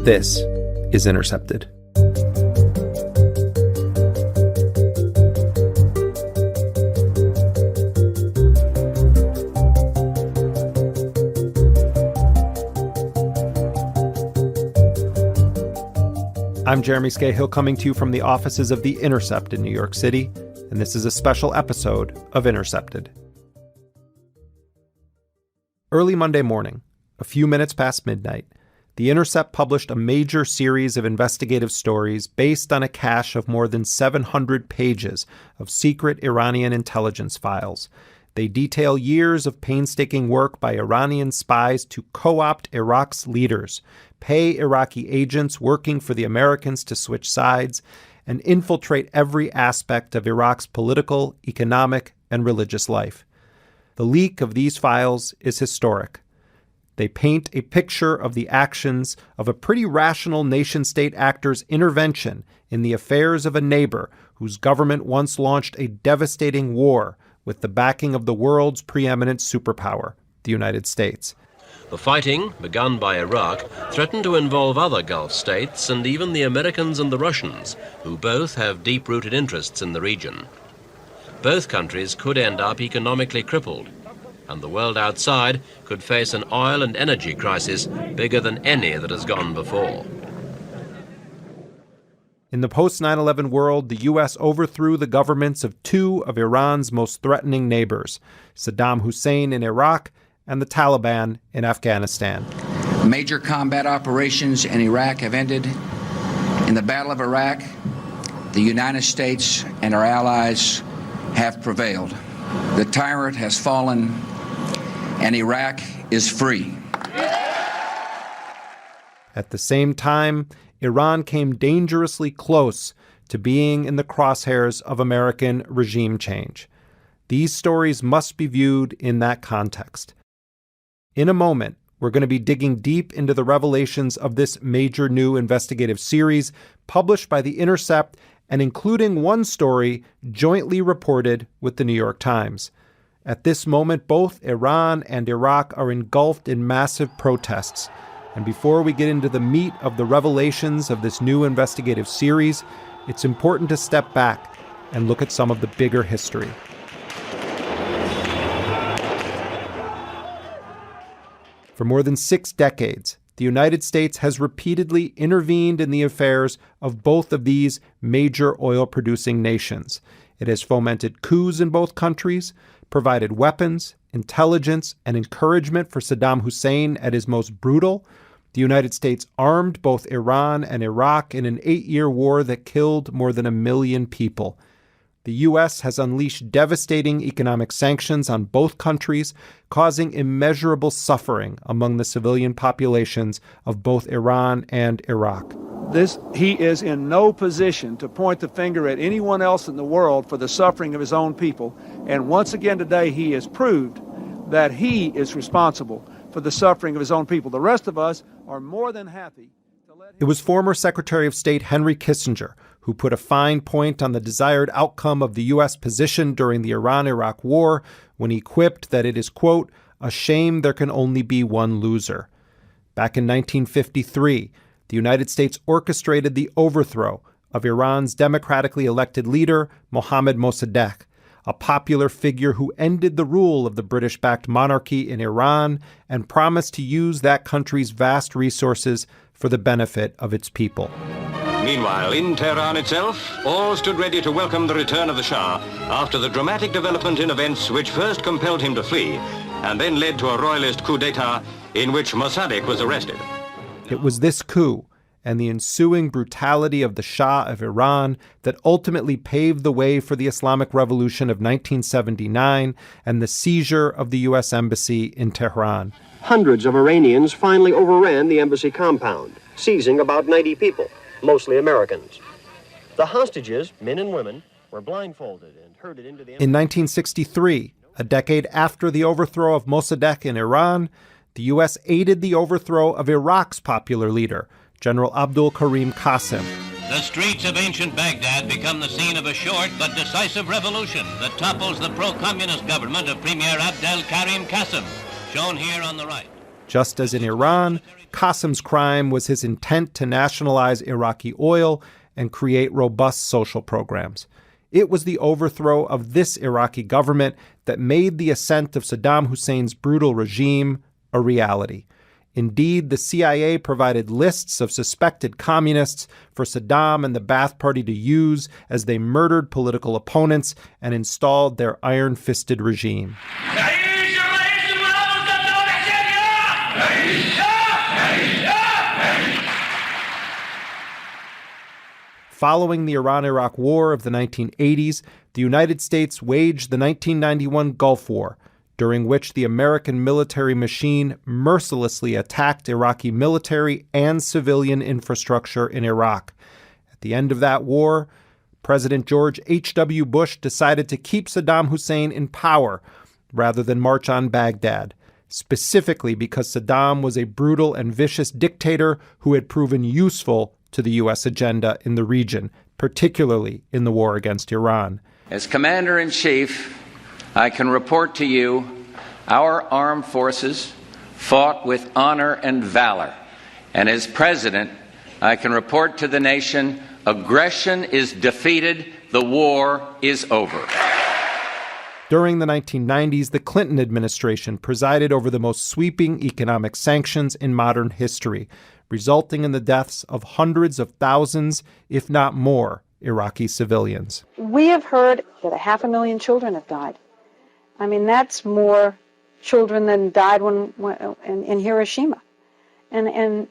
This is Intercepted. I'm Jeremy Scahill, coming to you from the offices of The Intercept in New York City, and this is a special episode of Intercepted. Early Monday morning, a few minutes past midnight, The Intercept published a major series of investigative stories based on a cache of more than 700 pages of secret Iranian intelligence files. They detail years of painstaking work by Iranian spies to co-opt Iraq's leaders, pay Iraqi agents working for the Americans to switch sides, and infiltrate every aspect of Iraq's political, economic, and religious life. The leak of these files is historic. They paint a picture of the actions of a pretty rational nation-state actor's intervention in the affairs of a neighbor whose government once launched a devastating war with the backing of the world's preeminent superpower, the United States. The fighting, begun by Iraq, threatened to involve other Gulf states and even the Americans and the Russians, who both have deep-rooted interests in the region. Both countries could end up economically crippled, and the world outside could face an oil and energy crisis bigger than any that has gone before. In the post-9/11 world, the U.S. overthrew the governments of two of Iran's most threatening neighbors, Saddam Hussein in Iraq and the Taliban in Afghanistan. Major combat operations in Iraq have ended. In the Battle of Iraq, the United States and our allies have prevailed. The tyrant has fallen, and Iraq is free. At the same time, Iran came dangerously close to being in the crosshairs of American regime change. These stories must be viewed in that context. In a moment, we're going to be digging deep into the revelations of this major new investigative series published by The Intercept and including one story jointly reported with the New York Times. At this moment, both Iran and Iraq are engulfed in massive protests. And before we get into the meat of the revelations of this new investigative series, it's important to step back and look at some of the bigger history. For more than 6 decades, the United States has repeatedly intervened in the affairs of both of these major oil-producing nations. It has fomented coups in both countries, provided weapons, intelligence, and encouragement for Saddam Hussein at his most brutal. The United States armed both Iran and Iraq in an 8-year war that killed more than 1 million people. The U.S. has unleashed devastating economic sanctions on both countries, causing immeasurable suffering among the civilian populations of both Iran and Iraq. He is in no position to point the finger at anyone else in the world for the suffering of his own people. And once again today, he has proved that he is responsible for the suffering of his own people. The rest of us are more than happy to let him... It was former Secretary of State Henry Kissinger who put a fine point on the desired outcome of the U.S. position during the Iran-Iraq war when he quipped that it is, quote, a shame there can only be one loser. Back in 1953, the United States orchestrated the overthrow of Iran's democratically elected leader, Mohammad Mossadegh, a popular figure who ended the rule of the British-backed monarchy in Iran and promised to use that country's vast resources for the benefit of its people. Meanwhile, in Tehran itself, all stood ready to welcome the return of the Shah after the dramatic development in events which first compelled him to flee and then led to a royalist coup d'etat in which Mossadegh was arrested. It was this coup and the ensuing brutality of the Shah of Iran that ultimately paved the way for the Islamic Revolution of 1979 and the seizure of the U.S. Embassy in Tehran. Hundreds of Iranians finally overran the embassy compound, seizing about 90 people, mostly Americans. The hostages, men and women, were blindfolded and herded into the embassy. In 1963, a decade after the overthrow of Mossadegh in Iran, the U.S. aided the overthrow of Iraq's popular leader, General Abdul Karim Qasim. The streets of ancient Baghdad become the scene of a short but decisive revolution that topples the pro-communist government of Premier Abdel Karim Qasim, shown here on the right. Just as in Iran, Qasim's crime was his intent to nationalize Iraqi oil and create robust social programs. It was the overthrow of this Iraqi government that made the ascent of Saddam Hussein's brutal regime a reality. Indeed, the CIA provided lists of suspected communists for Saddam and the Ba'ath Party to use as they murdered political opponents and installed their iron-fisted regime. Following the Iran-Iraq War of the 1980s, the United States waged the 1991 Gulf War, during which the American military machine mercilessly attacked Iraqi military and civilian infrastructure in Iraq. At the end of that war, President George H.W. Bush decided to keep Saddam Hussein in power rather than march on Baghdad, specifically because Saddam was a brutal and vicious dictator who had proven useful to the U.S. agenda in the region, particularly in the war against Iran. As Commander-in-Chief, I can report to you our armed forces fought with honor and valor. And as President, I can report to the nation, aggression is defeated, the war is over. During the 1990s, the Clinton administration presided over the most sweeping economic sanctions in modern history, resulting in the deaths of hundreds of thousands, if not more, Iraqi civilians. We have heard that 500,000 children have died. I mean, that's more children than died in Hiroshima. And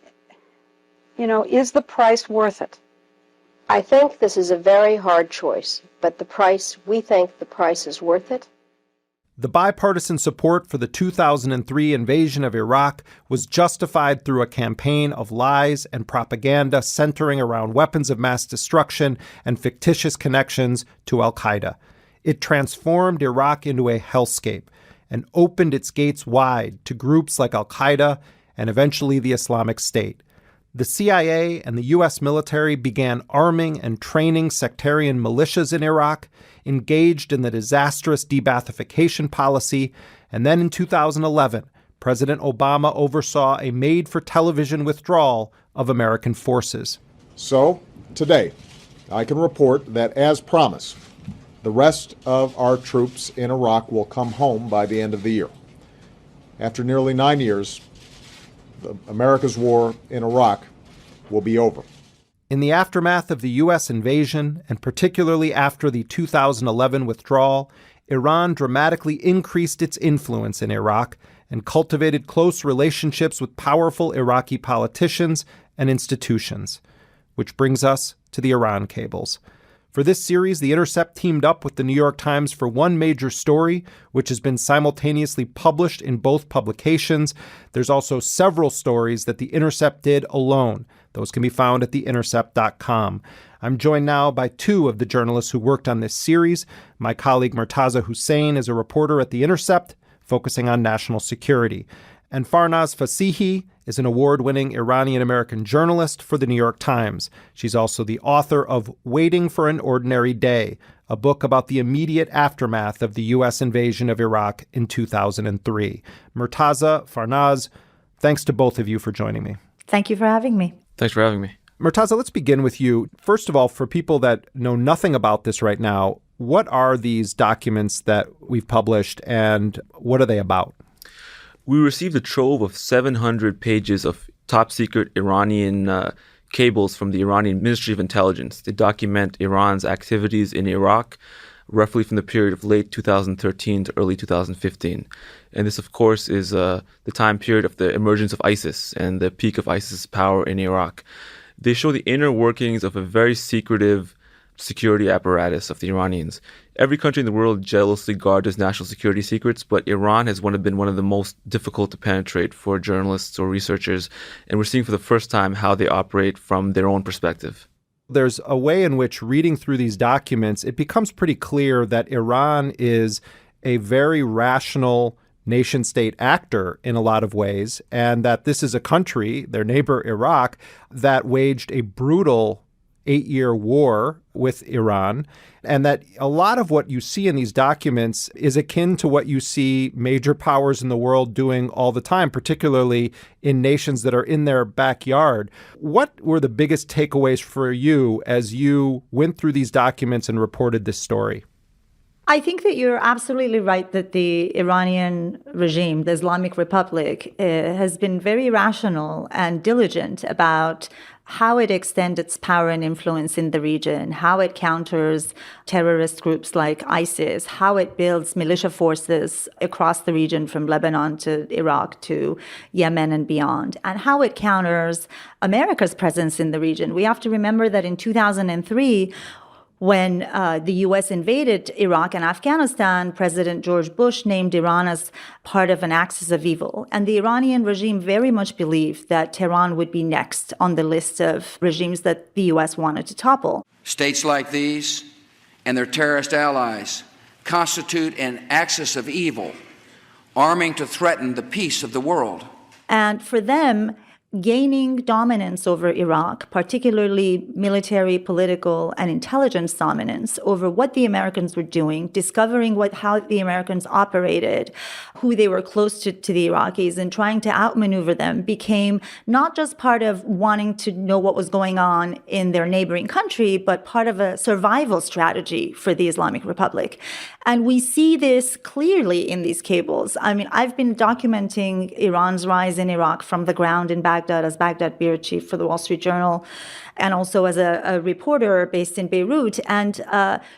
you know, is the price worth it? I think this is a very hard choice, but we think the price is worth it. The bipartisan support for the 2003 invasion of Iraq was justified through a campaign of lies and propaganda centering around weapons of mass destruction and fictitious connections to al-Qaeda. It transformed Iraq into a hellscape and opened its gates wide to groups like al-Qaeda and eventually the Islamic State. The CIA and the U.S. military began arming and training sectarian militias in Iraq, engaged in the disastrous de-Baathification policy, and then in 2011, President Obama oversaw a made-for-television withdrawal of American forces. So, today, I can report that, as promised, the rest of our troops in Iraq will come home by the end of the year. After nearly 9 years, America's war in Iraq will be over. In the aftermath of the U.S. invasion, and particularly after the 2011 withdrawal, Iran dramatically increased its influence in Iraq and cultivated close relationships with powerful Iraqi politicians and institutions. Which brings us to the Iran cables. For this series, The Intercept teamed up with the New York Times for one major story, which has been simultaneously published in both publications. There's also several stories that The Intercept did alone. Those can be found at theintercept.com. I'm joined now by two of the journalists who worked on this series. My colleague Murtaza Hussain is a reporter at The Intercept, focusing on national security. And Farnaz Fassihi is an award-winning Iranian-American journalist for the New York Times. She's also the author of Waiting for an Ordinary Day, a book about the immediate aftermath of the U.S. invasion of Iraq in 2003. Murtaza, Farnaz, thanks to both of you for joining me. Thank you for having me. Thanks for having me. Murtaza, let's begin with you. First of all, for people that know nothing about this right now, what are these documents that we've published and what are they about? We received a trove of 700 pages of top-secret Iranian cables from the Iranian Ministry of Intelligence. They document Iran's activities in Iraq, roughly from the period of late 2013 to early 2015. And this, of course, is the time period of the emergence of ISIS and the peak of ISIS' power in Iraq. They show the inner workings of a very secretive security apparatus of the Iranians. Every country in the world jealously guards its national security secrets, but Iran has been one of the most difficult to penetrate for journalists or researchers, and we're seeing for the first time how they operate from their own perspective. There's a way in which, reading through these documents, it becomes pretty clear that Iran is a very rational nation-state actor in a lot of ways, and that this is a country, their neighbor Iraq, that waged a brutal 8-year war with Iran, and that a lot of what you see in these documents is akin to what you see major powers in the world doing all the time, particularly in nations that are in their backyard. What were the biggest takeaways for you as you went through these documents and reported this story? I think that you're absolutely right that the Iranian regime, the Islamic Republic, has been very rational and diligent about how it extends its power and influence in the region, how it counters terrorist groups like ISIS, how it builds militia forces across the region from Lebanon to Iraq to Yemen and beyond, and how it counters America's presence in the region. We have to remember that in 2003, when the U.S. invaded Iraq and Afghanistan, President George Bush named Iran as part of an axis of evil. And the Iranian regime very much believed that Tehran would be next on the list of regimes that the U.S. wanted to topple. States like these and their terrorist allies constitute an axis of evil, arming to threaten the peace of the world. And for them, gaining dominance over Iraq, particularly military, political, and intelligence dominance over what the Americans were doing, discovering how the Americans operated, who they were close to the Iraqis, and trying to outmaneuver them became not just part of wanting to know what was going on in their neighboring country, but part of a survival strategy for the Islamic Republic. And we see this clearly in these cables. I mean, I've been documenting Iran's rise in Iraq from the ground in Baghdad as Baghdad bureau chief for the Wall Street Journal, and also as a reporter based in Beirut. And,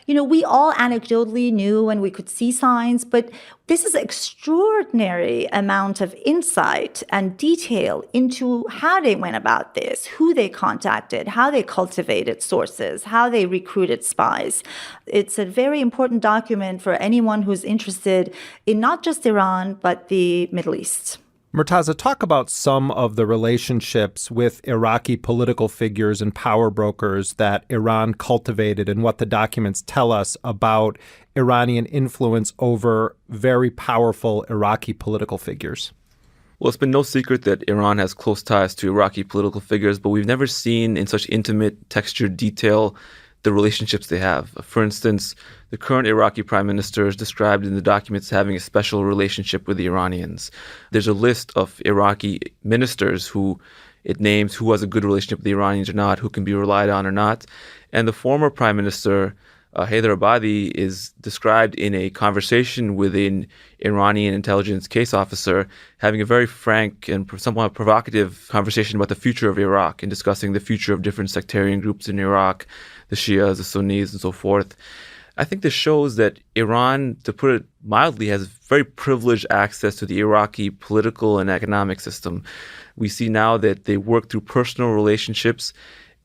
we all anecdotally knew and we could see signs, but this is an extraordinary amount of insight and detail into how they went about this, who they contacted, how they cultivated sources, how they recruited spies. It's a very important document for anyone who's interested in not just Iran, but the Middle East. Murtaza, talk about some of the relationships with Iraqi political figures and power brokers that Iran cultivated and what the documents tell us about Iranian influence over very powerful Iraqi political figures. Well, it's been no secret that Iran has close ties to Iraqi political figures, but we've never seen in such intimate, textured detail the relationships they have. For instance, the current Iraqi prime minister is described in the documents having a special relationship with the Iranians. There's a list of Iraqi ministers who it names who has a good relationship with the Iranians or not, who can be relied on or not. And the former prime minister, Haider Abadi, is described in a conversation with an Iranian intelligence case officer having a very frank and somewhat provocative conversation about the future of Iraq and discussing the future of different sectarian groups in Iraq, the Shias, the Sunnis, and so forth. I think this shows that Iran, to put it mildly, has very privileged access to the Iraqi political and economic system. We see now that they work through personal relationships,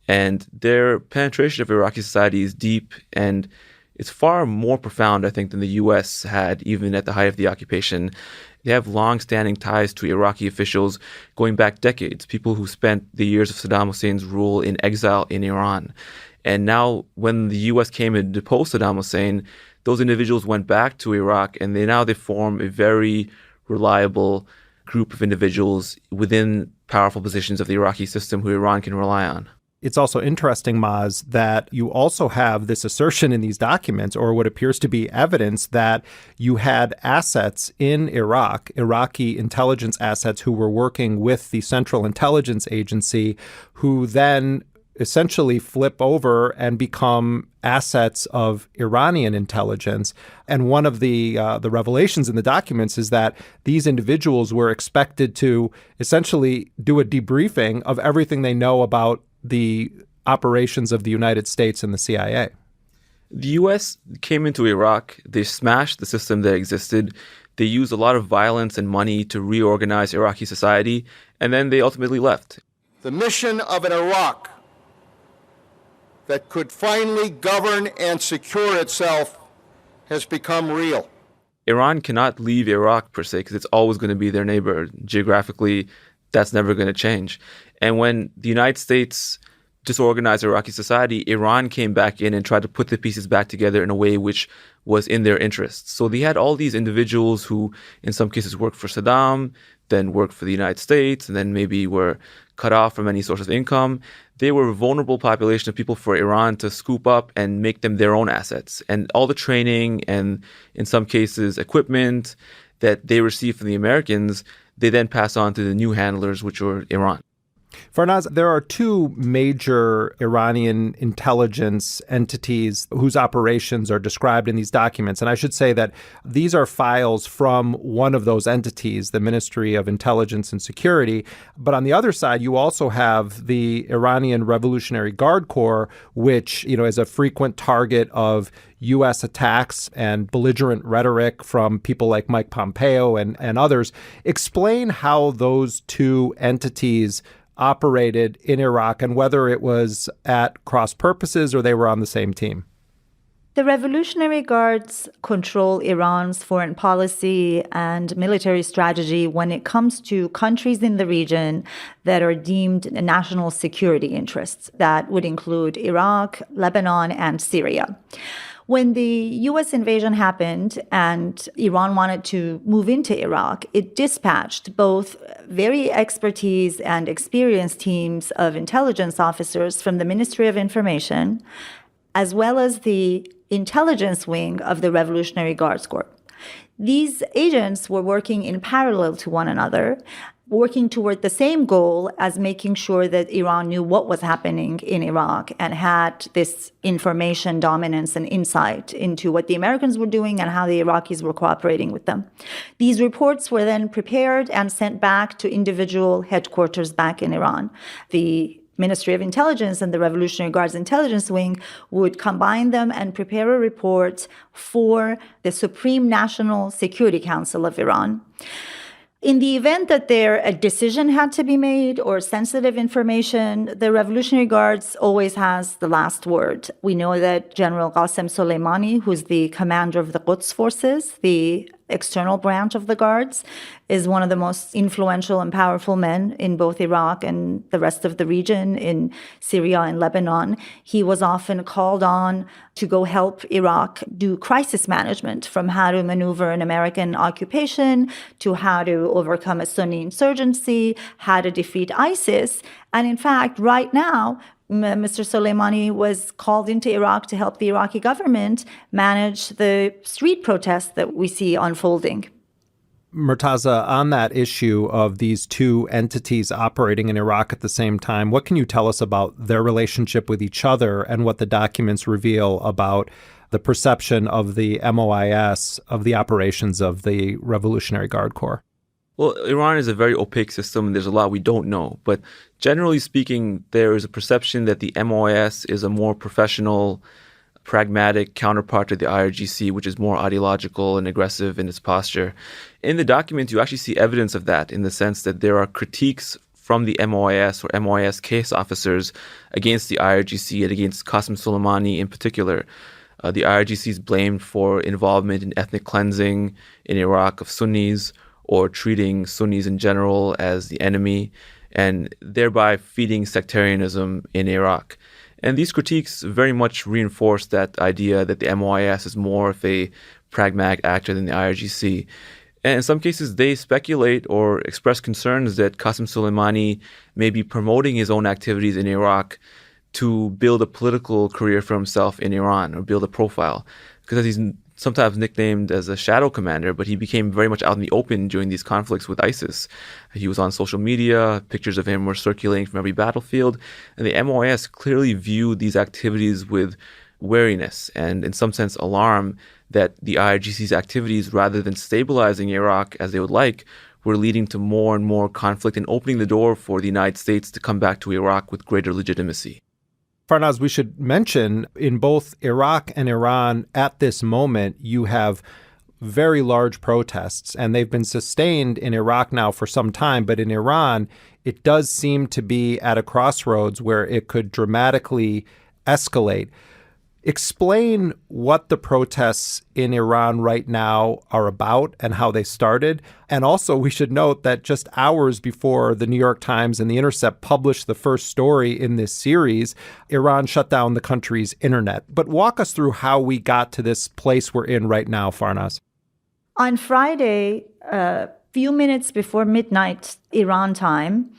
and their penetration of Iraqi society is deep, and it's far more profound, I think, than the U.S. had even at the height of the occupation. They have long-standing ties to Iraqi officials going back decades, people who spent the years of Saddam Hussein's rule in exile in Iran. And now when the U.S. came and deposed Saddam Hussein, those individuals went back to Iraq, and they form a very reliable group of individuals within powerful positions of the Iraqi system who Iran can rely on. It's also interesting, Maz, that you also have this assertion in these documents, or what appears to be evidence, that you had assets in Iraq, Iraqi intelligence assets who were working with the Central Intelligence Agency, who then essentially flip over and become assets of Iranian intelligence. And one of the revelations in the documents is that these individuals were expected to essentially do a debriefing of everything they know about the operations of the United States and the CIA. The U.S. came into Iraq. They smashed the system that existed. They used a lot of violence and money to reorganize Iraqi society, and then they ultimately left. The mission of an Iraq that could finally govern and secure itself has become real. Iran cannot leave Iraq, per se, because it's always going to be their neighbor. Geographically, that's never going to change. And when the United States disorganized Iraqi society, Iran came back in and tried to put the pieces back together in a way which was in their interests. So they had all these individuals who, in some cases, worked for Saddam, then worked for the United States, and then maybe were cut off from any source of income. They were a vulnerable population of people for Iran to scoop up and make them their own assets. And all the training and, in some cases, equipment that they received from the Americans, they then pass on to the new handlers, which were Iran. Farnaz, there are two major Iranian intelligence entities whose operations are described in these documents. And I should say that these are files from one of those entities, the Ministry of Intelligence and Security. But on the other side, you also have the Iranian Revolutionary Guard Corps, which, is a frequent target of U.S. attacks and belligerent rhetoric from people like Mike Pompeo and others. Explain how those two entities operated in Iraq and whether it was at cross purposes or they were on the same team. The Revolutionary Guards control Iran's foreign policy and military strategy when it comes to countries in the region that are deemed national security interests. That would include Iraq, Lebanon, and Syria. When the U.S. invasion happened and Iran wanted to move into Iraq, it dispatched both very expertise and experienced teams of intelligence officers from the Ministry of Information, as well as the intelligence wing of the Revolutionary Guards Corps. These agents were working in parallel to one another, working toward the same goal as making sure that Iran knew what was happening in Iraq and had this information dominance and insight into what the Americans were doing and how the Iraqis were cooperating with them. These reports were then prepared and sent back to individual headquarters back in Iran. The Ministry of Intelligence and the Revolutionary Guards Intelligence Wing would combine them and prepare a report for the Supreme National Security Council of Iran. In the event that a decision had to be made or sensitive information, the Revolutionary Guards always has the last word. We know that General Qasem Soleimani, who's the commander of the Quds forces, the external branch of the Guards, is one of the most influential and powerful men in both Iraq and the rest of the region, in Syria and Lebanon. He was often called on to go help Iraq do crisis management, from how to maneuver an American occupation to how to overcome a Sunni insurgency, how to defeat ISIS. And in fact, right now, Mr. Soleimani was called into Iraq to help the Iraqi government manage the street protests that we see unfolding. Murtaza, on that issue of these two entities operating in Iraq at the same time, what can you tell us about their relationship with each other and what the documents reveal about the perception of the MOIS of the operations of the Revolutionary Guard Corps? Well, Iran is a very opaque system, and there's a lot we don't know. But generally speaking, there is a perception that the MOIS is a more professional, pragmatic counterpart to the IRGC, which is more ideological and aggressive in its posture. In the documents, you actually see evidence of that, in the sense that there are critiques from the MOIS or MOIS case officers against the IRGC and against Qasem Soleimani in particular. The IRGC is blamed for involvement in ethnic cleansing in Iraq of Sunnis, or treating Sunnis in general as the enemy, and thereby feeding sectarianism in Iraq. And these critiques very much reinforce that idea that the MOIS is more of a pragmatic actor than the IRGC. And in some cases, they speculate or express concerns that Qasem Soleimani may be promoting his own activities in Iraq to build a political career for himself in Iran, or build a profile. Because he's sometimes nicknamed as a shadow commander, but he became very much out in the open during these conflicts with ISIS. He was on social media, pictures of him were circulating from every battlefield, and the MOIS clearly viewed these activities with wariness and, in some sense, alarm that the IRGC's activities, rather than stabilizing Iraq as they would like, were leading to more and more conflict and opening the door for the United States to come back to Iraq with greater legitimacy. Farnaz, we should mention, in both Iraq and Iran at this moment, you have very large protests, and they've been sustained in Iraq now for some time. But in Iran, it does seem to be at a crossroads where it could dramatically escalate. Explain what the protests in Iran right now are about and how they started. And also, we should note that just hours before the New York Times and the Intercept published the first story in this series, Iran shut down the country's internet. But walk us through how we got to this place we're in right now, Farnaz. On Friday, a few minutes before midnight Iran time,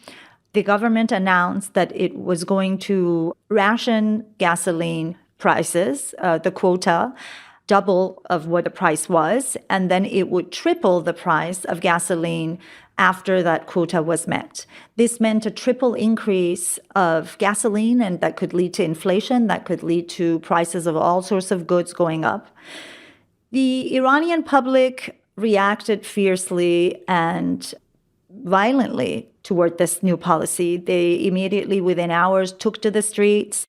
the government announced that it was going to ration gasoline prices, the quota, double of what the price was, and then it would triple the price of gasoline after that quota was met. This meant a triple increase of gasoline, and that could lead to inflation, that could lead to prices of all sorts of goods going up. The Iranian public reacted fiercely and violently toward this new policy. They immediately, within hours, took to the streets.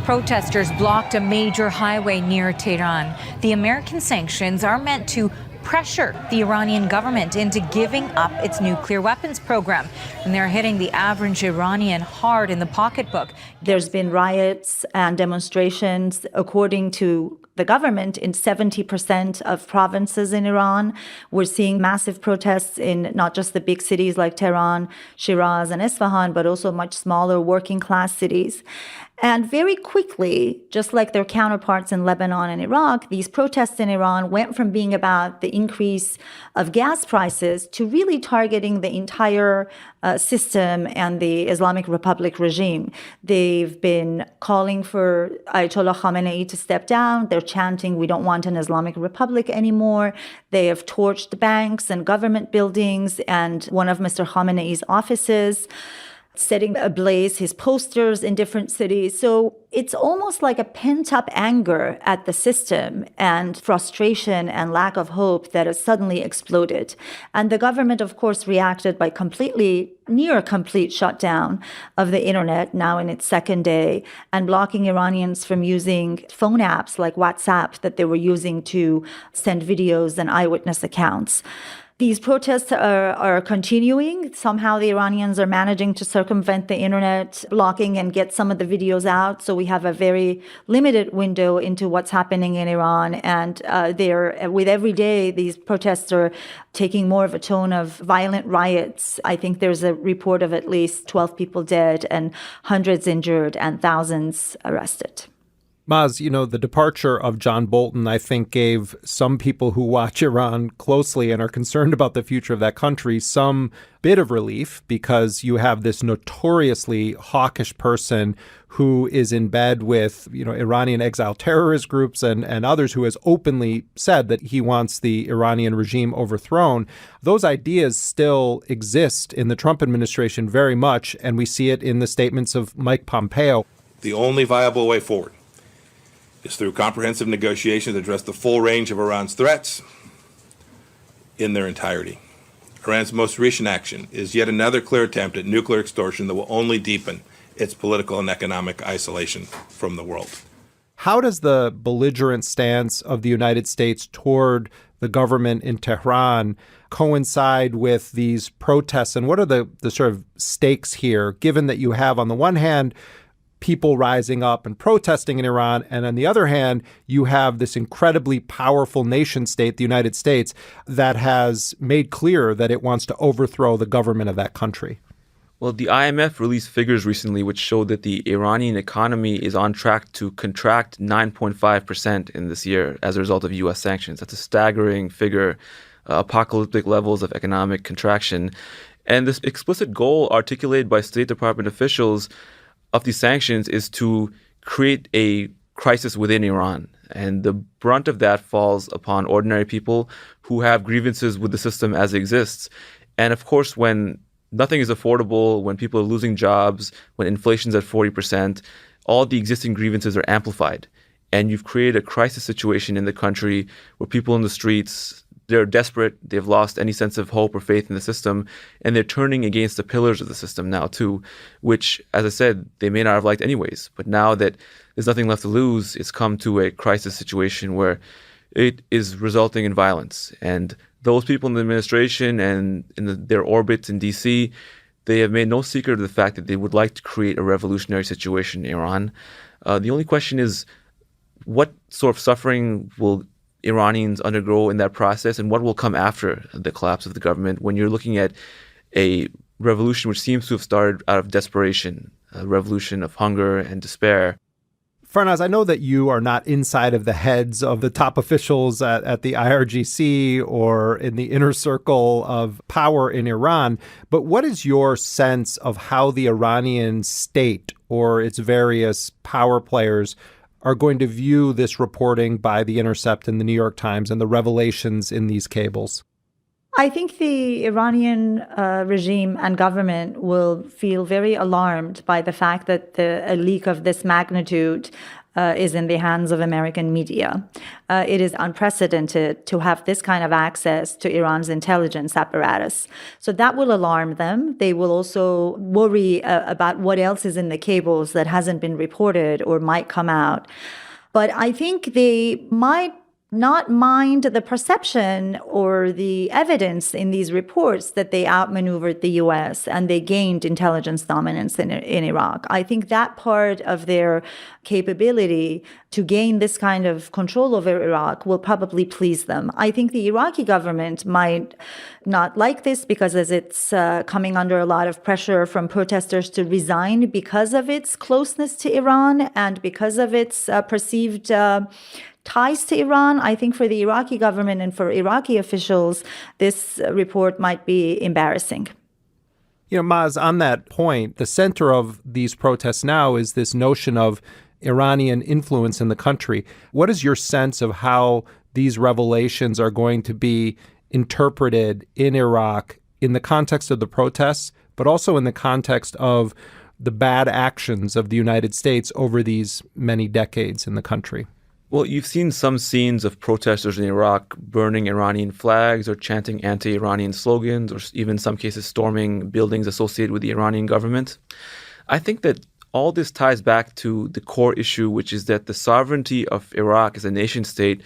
Protesters blocked a major highway near Tehran. The American sanctions are meant to pressure the Iranian government into giving up its nuclear weapons program. And they're hitting the average Iranian hard in the pocketbook. There's been riots and demonstrations, according to the government, in 70% of provinces in Iran. We're seeing massive protests in not just the big cities like Tehran, Shiraz, and Isfahan, but also much smaller working class cities. And very quickly, just like their counterparts in Lebanon and Iraq, these protests in Iran went from being about the increase of gas prices to really targeting the entire system and the Islamic Republic regime. They've been calling for Ayatollah Khamenei to step down. They're chanting, "We don't want an Islamic Republic anymore." They have torched banks and government buildings and one of Mr. Khamenei's offices, setting ablaze his posters in different cities. So it's almost like a pent-up anger at the system and frustration and lack of hope that has suddenly exploded. And the government, of course, reacted by near complete shutdown of the internet, now in its second day, and blocking Iranians from using phone apps like WhatsApp that they were using to send videos and eyewitness accounts. These protests are continuing. Somehow the Iranians are managing to circumvent the internet, blocking and get some of the videos out. So we have a very limited window into what's happening in Iran. And with every day, these protests are taking more of a tone of violent riots. I think there's a report of at least 12 people dead and hundreds injured and thousands arrested. Maz, the departure of John Bolton, I think, gave some people who watch Iran closely and are concerned about the future of that country some bit of relief, because you have this notoriously hawkish person who is in bed with, Iranian exile terrorist groups and others, who has openly said that he wants the Iranian regime overthrown. Those ideas still exist in the Trump administration very much, and we see it in the statements of Mike Pompeo. The only viable way forward is through comprehensive negotiations that address the full range of Iran's threats in their entirety. Iran's most recent action is yet another clear attempt at nuclear extortion that will only deepen its political and economic isolation from the world. How does the belligerent stance of the United States toward the government in Tehran coincide with these protests? And what are the sort of stakes here, given that you have, on the one hand, people rising up and protesting in Iran, and on the other hand, you have this incredibly powerful nation state, the United States, that has made clear that it wants to overthrow the government of that country? Well, the IMF released figures recently which showed that the Iranian economy is on track to contract 9.5% in this year as a result of U.S. sanctions. That's a staggering figure, apocalyptic levels of economic contraction. And this explicit goal articulated by State Department officials of these sanctions is to create a crisis within Iran. And the brunt of that falls upon ordinary people who have grievances with the system as it exists. And of course, when nothing is affordable, when people are losing jobs, when inflation's at 40%, all the existing grievances are amplified. And you've created a crisis situation in the country where people in the streets, they're desperate, they've lost any sense of hope or faith in the system, and they're turning against the pillars of the system now too, which, as I said, they may not have liked anyways. But now that there's nothing left to lose, it's come to a crisis situation where it is resulting in violence. And those people in the administration and in their orbits in D.C., they have made no secret of the fact that they would like to create a revolutionary situation in Iran. The only question is, What sort of suffering will Iranians undergo in that process, and what will come after the collapse of the government when you're looking at a revolution which seems to have started out of desperation, a revolution of hunger and despair? Farnaz, I know that you are not inside of the heads of the top officials at the IRGC or in the inner circle of power in Iran, but what is your sense of how the Iranian state or its various power players are going to view this reporting by The Intercept and the New York Times and the revelations in these cables? I think the Iranian regime and government will feel very alarmed by the fact that a leak of this magnitude is in the hands of American media. It is unprecedented to have this kind of access to Iran's intelligence apparatus. So that will alarm them. They will also worry about what else is in the cables that hasn't been reported or might come out. But I think they might not mind the perception or the evidence in these reports that they outmaneuvered the U.S. and they gained intelligence dominance in Iraq. I think that part of their capability to gain this kind of control over Iraq will probably please them. I think the Iraqi government might not like this because as it's coming under a lot of pressure from protesters to resign because of its closeness to Iran and because of its perceived ties to Iran. I think for the Iraqi government and for Iraqi officials, this report might be embarrassing. You know, Maz, on that point, the center of these protests now is this notion of Iranian influence in the country. What is your sense of how these revelations are going to be interpreted in Iraq in the context of the protests, but also in the context of the bad actions of the United States over these many decades in the country? Well, you've seen some scenes of protesters in Iraq burning Iranian flags or chanting anti-Iranian slogans or even in some cases storming buildings associated with the Iranian government. I think that all this ties back to the core issue, which is that the sovereignty of Iraq as a nation state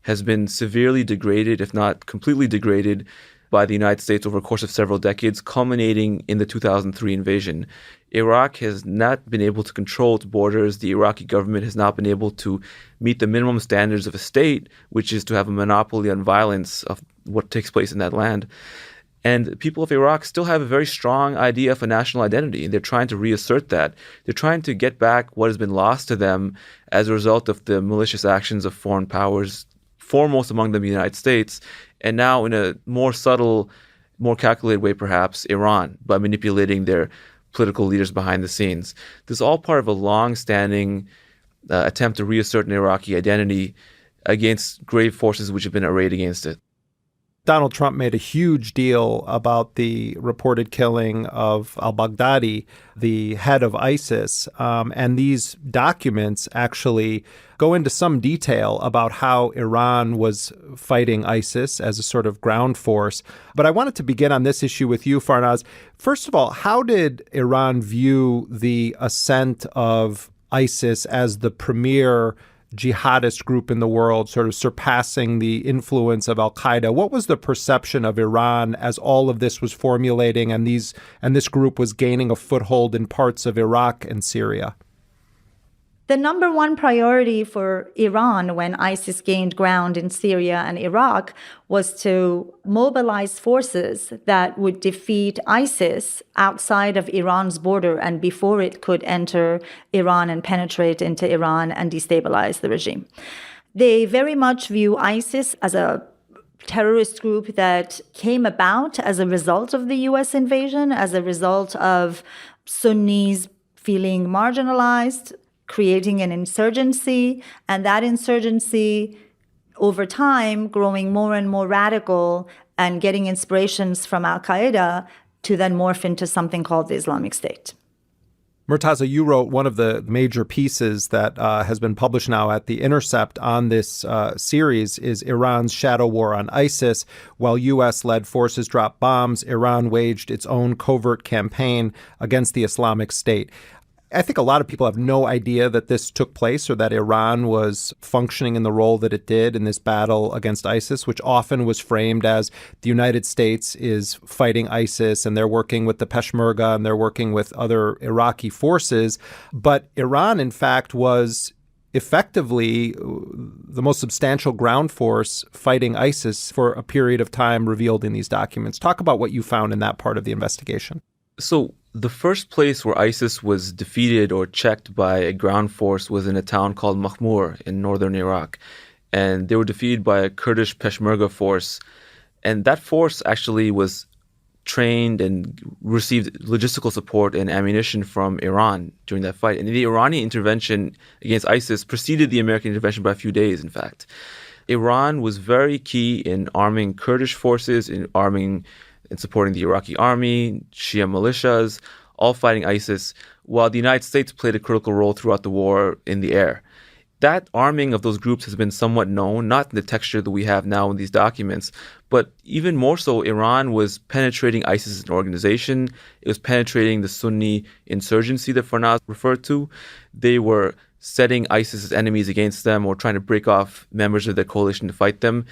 has been severely degraded, if not completely degraded, by the United States over the course of several decades, culminating in the 2003 invasion. Iraq has not been able to control its borders. The Iraqi government has not been able to meet the minimum standards of a state, which is to have a monopoly on violence of what takes place in that land. And the people of Iraq still have a very strong idea of a national identity, and they're trying to reassert that. They're trying to get back what has been lost to them as a result of the malicious actions of foreign powers, foremost among them the United States, and now in a more subtle, more calculated way perhaps, Iran, by manipulating their political leaders behind the scenes. This is all part of a long-standing attempt to reassert an Iraqi identity against grave forces which have been arrayed against it. Donald Trump made a huge deal about the reported killing of al-Baghdadi, the head of ISIS. And these documents actually go into some detail about how Iran was fighting ISIS as a sort of ground force. But I wanted to begin on this issue with you, Farnaz. First of all, how did Iran view the ascent of ISIS as the premier jihadist group in the world, sort of surpassing the influence of al-Qaeda? What was the perception of Iran as all of this was formulating and this group was gaining a foothold in parts of Iraq and Syria? The number one priority for Iran when ISIS gained ground in Syria and Iraq was to mobilize forces that would defeat ISIS outside of Iran's border and before it could enter Iran and penetrate into Iran and destabilize the regime. They very much view ISIS as a terrorist group that came about as a result of the U.S. invasion, as a result of Sunnis feeling marginalized, creating an insurgency, and that insurgency over time growing more and more radical and getting inspirations from al-Qaeda to then morph into something called the Islamic State. Murtaza, you wrote one of the major pieces that has been published now at The Intercept on this series is Iran's shadow war on ISIS. While U.S.-led forces dropped bombs, Iran waged its own covert campaign against the Islamic State. I think a lot of people have no idea that this took place or that Iran was functioning in the role that it did in this battle against ISIS, which often was framed as the United States is fighting ISIS and they're working with the Peshmerga and they're working with other Iraqi forces. But Iran, in fact, was effectively the most substantial ground force fighting ISIS for a period of time revealed in these documents. Talk about what you found in that part of the investigation. So the first place where ISIS was defeated or checked by a ground force was in a town called Mahmur in northern Iraq. And they were defeated by a Kurdish Peshmerga force. And that force actually was trained and received logistical support and ammunition from Iran during that fight. And the Iranian intervention against ISIS preceded the American intervention by a few days, in fact. Iran was very key in arming Kurdish forces, in arming and supporting the Iraqi army, Shia militias, all fighting ISIS, while the United States played a critical role throughout the war in the air. That arming of those groups has been somewhat known, not in the texture that we have now in these documents, but even more so, Iran was penetrating ISIS as an organization. It was penetrating the Sunni insurgency that Farnaz referred to. They were setting ISIS as enemies against them or trying to break off members of their coalition to fight them.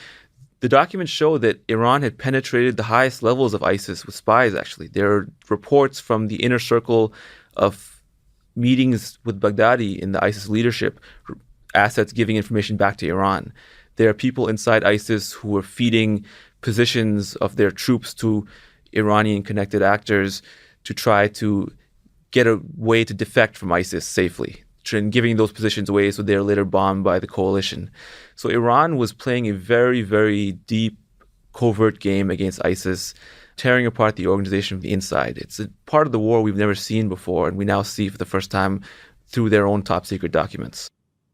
The documents show that Iran had penetrated the highest levels of ISIS with spies, actually. There are reports from the inner circle of meetings with Baghdadi in the ISIS leadership, assets giving information back to Iran. There are people inside ISIS who are feeding positions of their troops to Iranian connected actors to try to get a way to defect from ISIS safely, and giving those positions away so they're later bombed by the coalition. So Iran was playing a very, very deep, covert game against ISIS, tearing apart the organization from the inside. It's a part of the war we've never seen before, and we now see for the first time through their own top secret documents.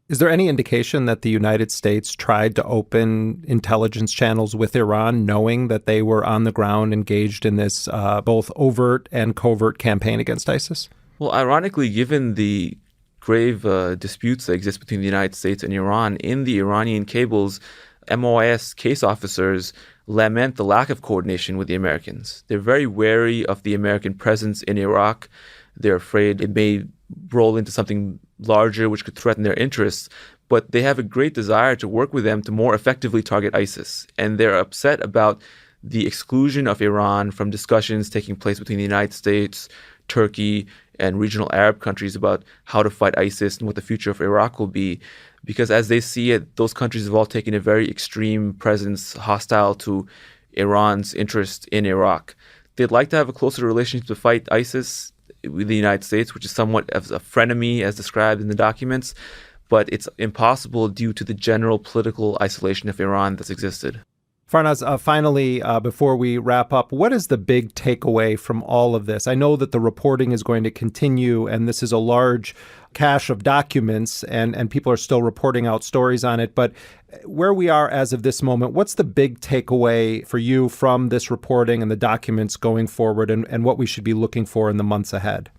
Is there any indication that the United States tried to open intelligence channels with Iran, knowing that they were on the ground engaged in this both overt and covert campaign against ISIS? Well, ironically, given the grave disputes that exist between the United States and Iran, in the Iranian cables, MOIS case officers lament the lack of coordination with the Americans. They're very wary of the American presence in Iraq. They're afraid it may roll into something larger which could threaten their interests, but they have a great desire to work with them to more effectively target ISIS. And they're upset about the exclusion of Iran from discussions taking place between the United States, Turkey, and regional Arab countries about how to fight ISIS and what the future of Iraq will be. Because as they see it, those countries have all taken a very extreme presence hostile to Iran's interest in Iraq. They'd like to have a closer relationship to fight ISIS with the United States, which is somewhat of a frenemy as described in the documents, but it's impossible due to the general political isolation of Iran that's existed. Farnaz, finally, before we wrap up, what is the big takeaway from all of this? I know that the reporting is going to continue, and this is a large cache of documents, and people are still reporting out stories on it. But where we are as of this moment, what's the big takeaway for you from this reporting and the documents going forward, and what we should be looking for in the months ahead?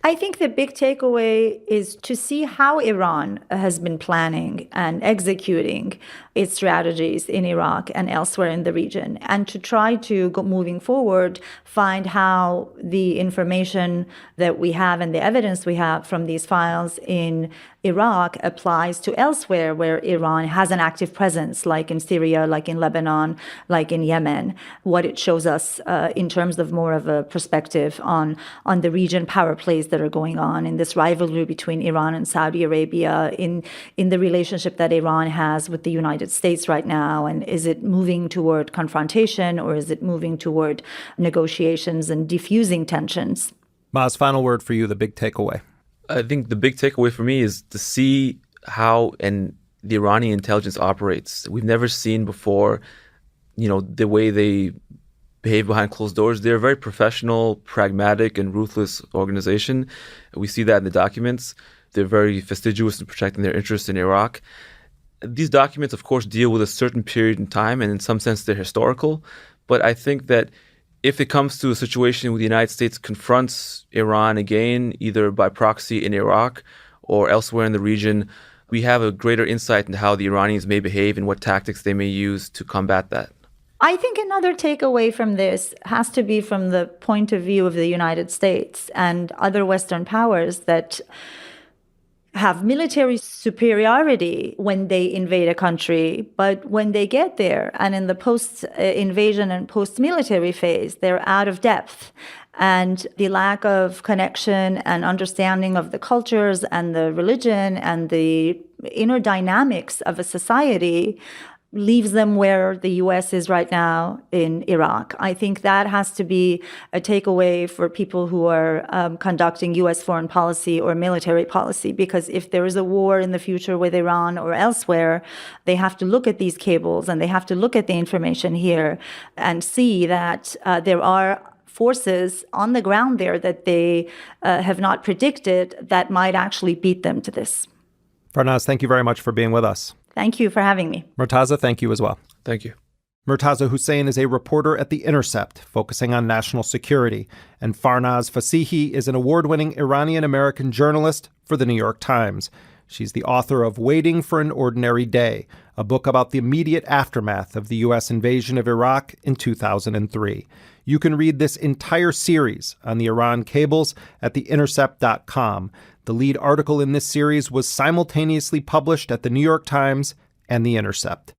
I think the big takeaway is to see how Iran has been planning and executing its strategies in Iraq and elsewhere in the region, and to try to, moving forward, find how the information that we have and the evidence we have from these files in Iraq applies to elsewhere where Iran has an active presence, like in Syria, like in Lebanon, like in Yemen, what it shows us in terms of more of a perspective on the region power plays that are going on in this rivalry between Iran and Saudi Arabia, in the relationship that Iran has with the United States right now, and is it moving toward confrontation or is it moving toward negotiations and diffusing tensions? Maz, final word for you, the big takeaway. I think the big takeaway for me is to see how the Iranian intelligence operates. We've never seen before, the way they behave behind closed doors. They're a very professional, pragmatic, and ruthless organization. We see that in the documents. They're very fastidious in protecting their interests in Iraq. These documents, of course, deal with a certain period in time, and in some sense they're historical. But I think that if it comes to a situation where the United States confronts Iran again, either by proxy in Iraq or elsewhere in the region, we have a greater insight into how the Iranians may behave and what tactics they may use to combat that. I think another takeaway from this has to be from the point of view of the United States and other Western powers that have military superiority when they invade a country, but when they get there and in the post-invasion and post-military phase, they're out of depth And the lack of connection and understanding of the cultures and the religion and the inner dynamics of a society leaves them where the U.S. is right now in Iraq. I think that has to be a takeaway for people who are conducting U.S. foreign policy or military policy, because if there is a war in the future with Iran or elsewhere, they have to look at these cables and they have to look at the information here and see that there are forces on the ground there that they have not predicted that might actually beat them to this. Farnaz, thank you very much for being with us. Thank you for having me. Murtaza, thank you as well. Thank you. Murtaza Hussain is a reporter at The Intercept, focusing on national security. And Farnaz Fassihi is an award-winning Iranian-American journalist for The New York Times. She's the author of Waiting for an Ordinary Day, a book about the immediate aftermath of the U.S. invasion of Iraq in 2003. You can read this entire series on the Iran cables at theintercept.com. The lead article in this series was simultaneously published at The New York Times and The Intercept.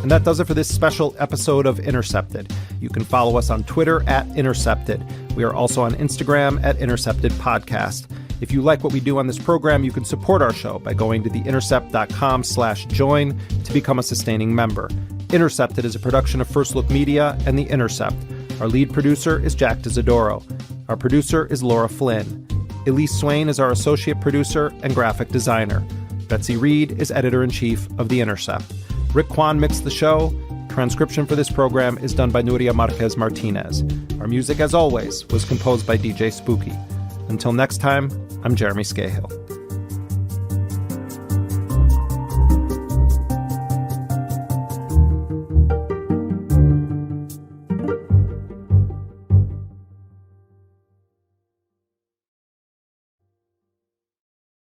And that does it for this special episode of Intercepted. You can follow us on Twitter at Intercepted. We are also on Instagram at Intercepted Podcast. If you like what we do on this program, you can support our show by going to theintercept.com/join to become a sustaining member. Intercepted is a production of First Look Media and The Intercept. Our lead producer is Jack Dizadoro. Our producer is Laura Flynn. Elise Swain is our associate producer and graphic designer. Betsy Reed is editor-in-chief of The Intercept. Rick Kwan mixed the show. Transcription for this program is done by Nuria Marquez Martinez. Our music, as always, was composed by DJ Spooky. Until next time, I'm Jeremy Scahill.